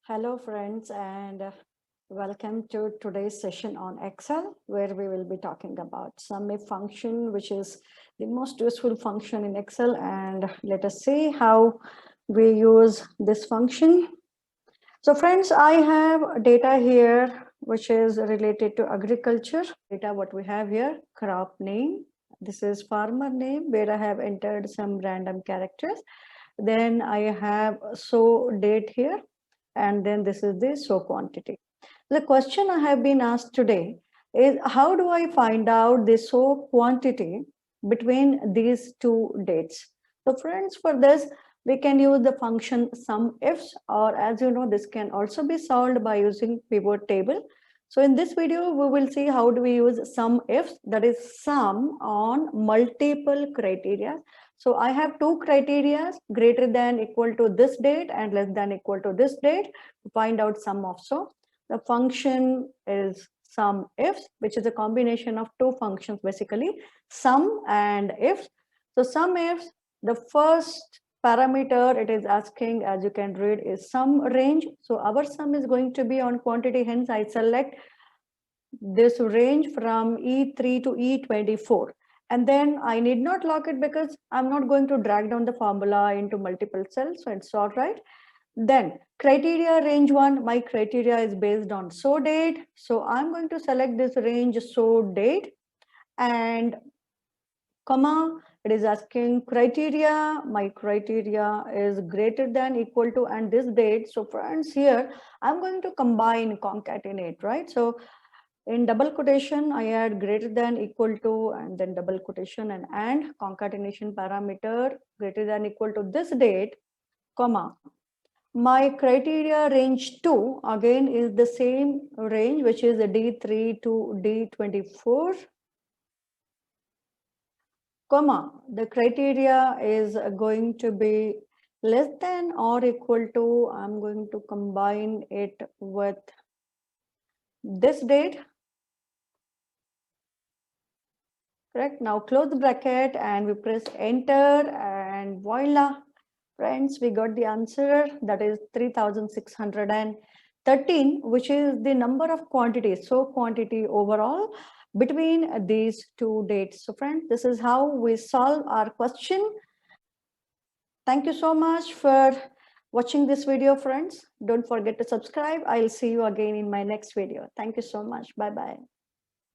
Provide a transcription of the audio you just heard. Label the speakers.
Speaker 1: Hello friends and welcome to today's session on Excel where we will be talking about SUMIF function, which is the most useful function in Excel, and let us see how we use this function. So friends, I have data here which is related to agriculture. Data what we have here, crop name. This is farmer name where I have entered some random characters. Then I have sow date here, and then this is the sow quantity. The question I have been asked today is how do I find out the sow quantity between these two dates? So friends, for this we can use the function Sumifs, or as you know, this can also be solved by using pivot table. So in this video, we will see how do we use Sumifs, that is sum on multiple criteria. So I have two criteria, greater than equal to this date and less than equal to this date, to find out sum of so. The function is Sumifs, which is a combination of two functions basically, sum and ifs. So Sumifs, the first parameter it is asking, as you can read, is sum range. So our sum is going to be on quantity, hence I select this range from E3 to E24. And then I need not lock it because I'm not going to drag down the formula into multiple cells, so it's all right. Then criteria range 1, my criteria is based on sow date. So I'm going to select this range sow date, and comma, it is asking criteria, my criteria is greater than equal to and this date. So friends, here I'm going to combine, concatenate, right? So in double quotation I add greater than equal to, and then double quotation and concatenation parameter greater than equal to this date, comma, my criteria range 2 again is the same range, which is D3 to D24, comma, the criteria is going to be less than or equal to, I'm going to combine it with this date, correct? Now close the bracket and we press enter, and voila, friends, we got the answer, that is 3613, which is the number of quantities, so quantity overall between these two dates. So friends, this is how we solve our question. Thank you so much for watching this video, friends. Don't forget to subscribe. I'll see you again in my next video. Thank you so much. Bye bye.